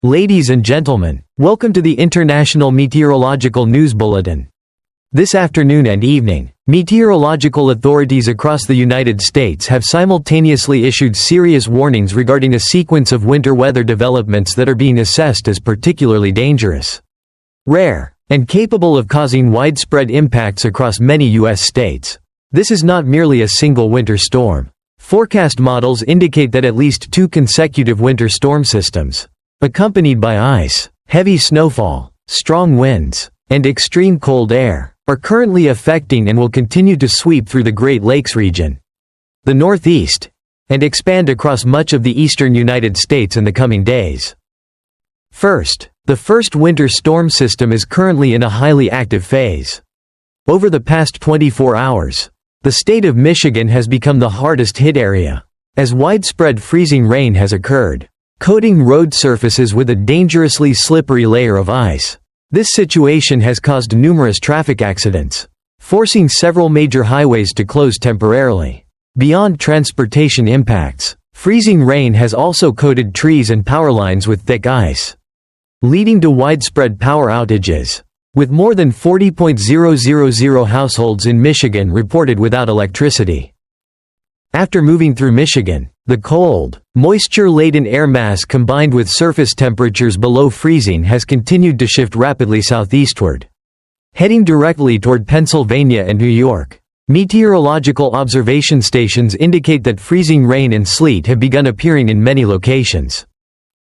Ladies and gentlemen, welcome to the International Meteorological News Bulletin. This afternoon and evening, meteorological authorities across the United States have simultaneously issued serious warnings regarding a sequence of winter weather developments that are being assessed as particularly dangerous, rare, and capable of causing widespread impacts across many U.S. states. This is not merely a single winter storm. Forecast models indicate that at least two consecutive winter storm systems, accompanied by ice, heavy snowfall, strong winds, and extreme cold air, are currently affecting and will continue to sweep through the Great Lakes region, the Northeast, and expand across much of the eastern United States in the coming days. First, the first winter storm system is currently in a highly active phase. Over the past 24 hours, the state of Michigan has become the hardest hit area, as widespread freezing rain has occurred, coating road surfaces with a dangerously slippery layer of ice. This situation has caused numerous traffic accidents, forcing several major highways to close temporarily. Beyond transportation impacts, freezing rain has also coated trees and power lines with thick ice, leading to widespread power outages, with more than 40,000 households in Michigan reported without electricity. After moving through Michigan, the cold, moisture-laden air mass combined with surface temperatures below freezing has continued to shift rapidly southeastward, heading directly toward Pennsylvania and New York. Meteorological observation stations indicate that freezing rain and sleet have begun appearing in many locations,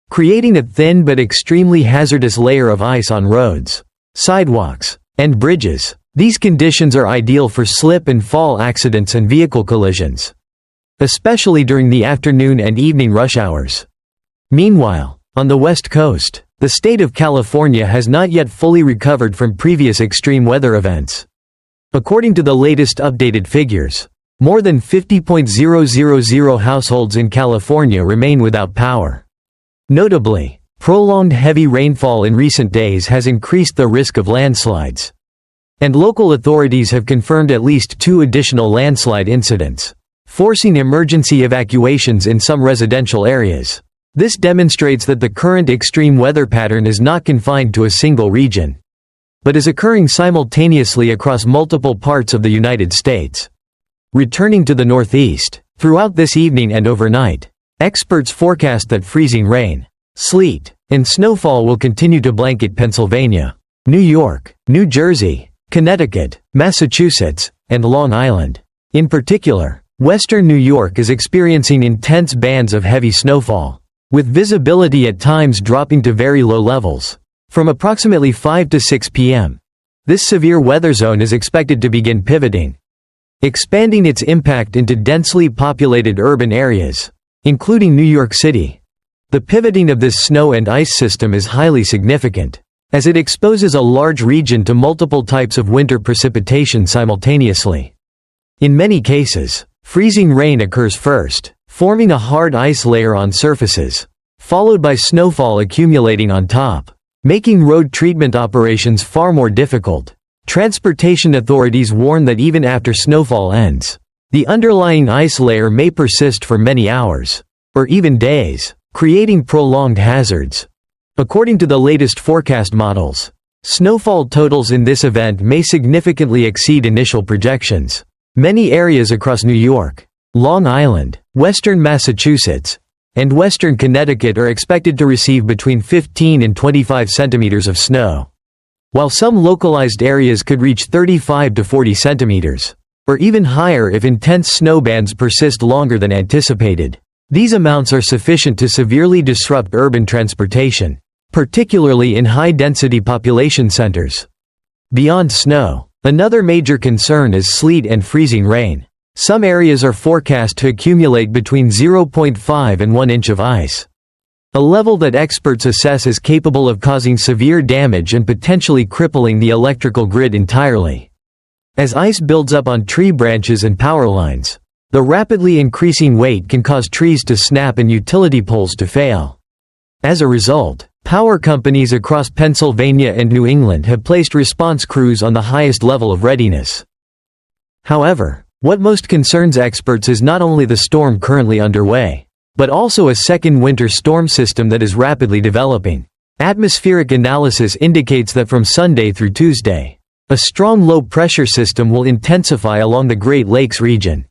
creating a thin but extremely hazardous layer of ice on roads, sidewalks, and bridges. These conditions are ideal for slip and fall accidents and vehicle collisions, especially during the afternoon and evening rush hours. Meanwhile, on the West Coast, the state of California has not yet fully recovered from previous extreme weather events. According to the latest updated figures, more than 50,000 households in California remain without power. Notably, prolonged heavy rainfall in recent days has increased the risk of landslides, and local authorities have confirmed at least 2 additional landslide incidents, forcing emergency evacuations in some residential areas. This demonstrates that the current extreme weather pattern is not confined to a single region, but is occurring simultaneously across multiple parts of the United States. Returning to the Northeast, throughout this evening and overnight, experts forecast that freezing rain, sleet, and snowfall will continue to blanket Pennsylvania, New York, New Jersey, Connecticut, Massachusetts, and Long Island. In particular, Western New York is experiencing intense bands of heavy snowfall, with visibility at times dropping to very low levels, from approximately 5 to 6 p.m. This severe weather zone is expected to begin pivoting, expanding its impact into densely populated urban areas, including New York City. The pivoting of this snow and ice system is highly significant, as it exposes a large region to multiple types of winter precipitation simultaneously. In many cases, freezing rain occurs first, forming a hard ice layer on surfaces, followed by snowfall accumulating on top, making road treatment operations far more difficult. Transportation authorities warn that even after snowfall ends, the underlying ice layer may persist for many hours, or even days, creating prolonged hazards. According to the latest forecast models, snowfall totals in this event may significantly exceed initial projections. Many areas across New York, Long Island, western Massachusetts, and western Connecticut are expected to receive between 15 and 25 centimeters of snow, while some localized areas could reach 35 to 40 centimeters, or even higher if intense snow bands persist longer than anticipated. These amounts are sufficient to severely disrupt urban transportation, particularly in high-density population centers. Beyond snow, another major concern is sleet and freezing rain. Some areas are forecast to accumulate between 0.5 and 1 inch of ice, a level that experts assess as capable of causing severe damage and potentially crippling the electrical grid entirely. As ice builds up on tree branches and power lines, the rapidly increasing weight can cause trees to snap and utility poles to fail. As a result, power companies across Pennsylvania and New England have placed response crews on the highest level of readiness. However, what most concerns experts is not only the storm currently underway, but also a second winter storm system that is rapidly developing. Atmospheric analysis indicates that from Sunday through Tuesday, a strong low-pressure system will intensify along the Great Lakes region,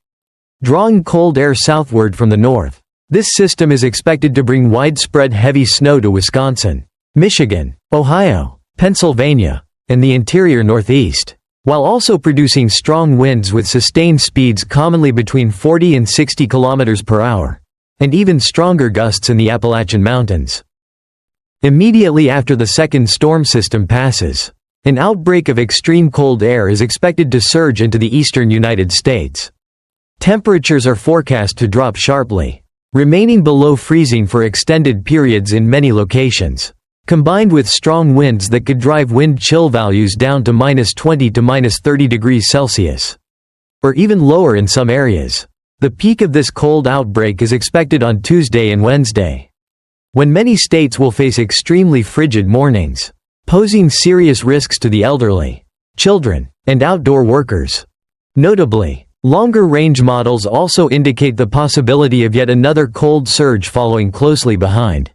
drawing cold air southward from the north. This system is expected to bring widespread heavy snow to Wisconsin, Michigan, Ohio, Pennsylvania, and the interior Northeast, while also producing strong winds with sustained speeds commonly between 40 and 60 km per hour, and even stronger gusts in the Appalachian Mountains. Immediately after the second storm system passes, an outbreak of extreme cold air is expected to surge into the eastern United States. Temperatures are forecast to drop sharply, remaining below freezing for extended periods in many locations, combined with strong winds that could drive wind chill values down to -20 to -30 degrees Celsius, or even lower in some areas. The peak of this cold outbreak is expected on Tuesday and Wednesday, when many states will face extremely frigid mornings, posing serious risks to the elderly, children, and outdoor workers. Notably, longer-range models also indicate the possibility of yet another cold surge following closely behind,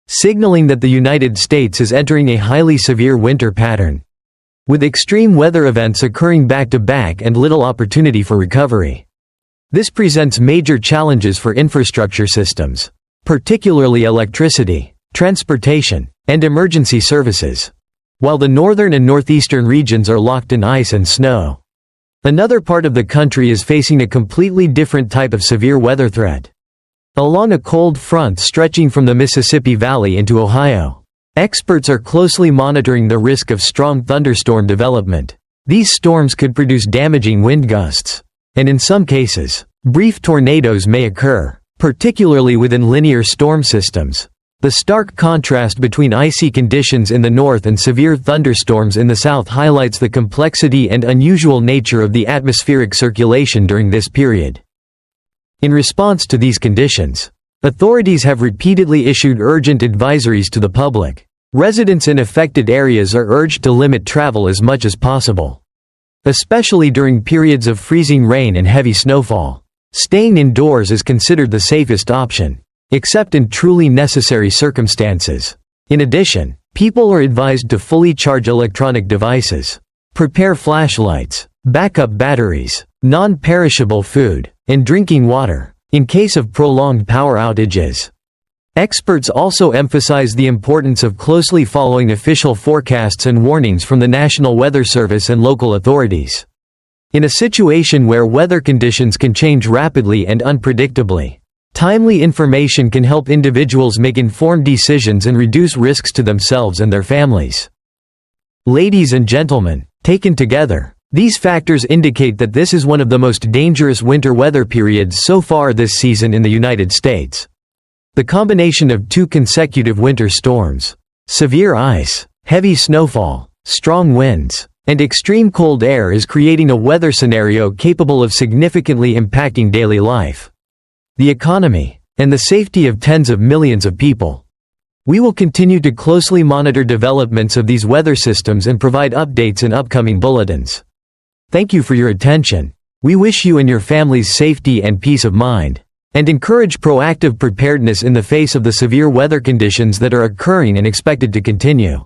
signaling that the United States is entering a highly severe winter pattern, with extreme weather events occurring back-to-back and little opportunity for recovery. This presents major challenges for infrastructure systems, particularly electricity, transportation, and emergency services, while the northern and northeastern regions are locked in ice and snow. Another part of the country is facing a completely different type of severe weather threat. Along a cold front stretching from the Mississippi Valley into Ohio, experts are closely monitoring the risk of strong thunderstorm development. These storms could produce damaging wind gusts, and in some cases, brief tornadoes may occur, particularly within linear storm systems. The stark contrast between icy conditions in the north and severe thunderstorms in the south highlights the complexity and unusual nature of the atmospheric circulation during this period. In response to these conditions, authorities have repeatedly issued urgent advisories to the public. Residents in affected areas are urged to limit travel as much as possible, especially during periods of freezing rain and heavy snowfall. Staying indoors is considered the safest option, except in truly necessary circumstances. In addition, people are advised to fully charge electronic devices, prepare flashlights, backup batteries, non-perishable food, and drinking water, in case of prolonged power outages. Experts also emphasize the importance of closely following official forecasts and warnings from the National Weather Service and local authorities. In a situation where weather conditions can change rapidly and unpredictably, timely information can help individuals make informed decisions and reduce risks to themselves and their families. Ladies and gentlemen, taken together, these factors indicate that this is one of the most dangerous winter weather periods so far this season in the United States. The combination of 2 consecutive winter storms, severe ice, heavy snowfall, strong winds, and extreme cold air is creating a weather scenario capable of significantly impacting daily life, the economy, and the safety of tens of millions of people. We will continue to closely monitor developments of these weather systems and provide updates in upcoming bulletins. Thank you for your attention. We wish you and your families safety and peace of mind, and encourage proactive preparedness in the face of the severe weather conditions that are occurring and expected to continue.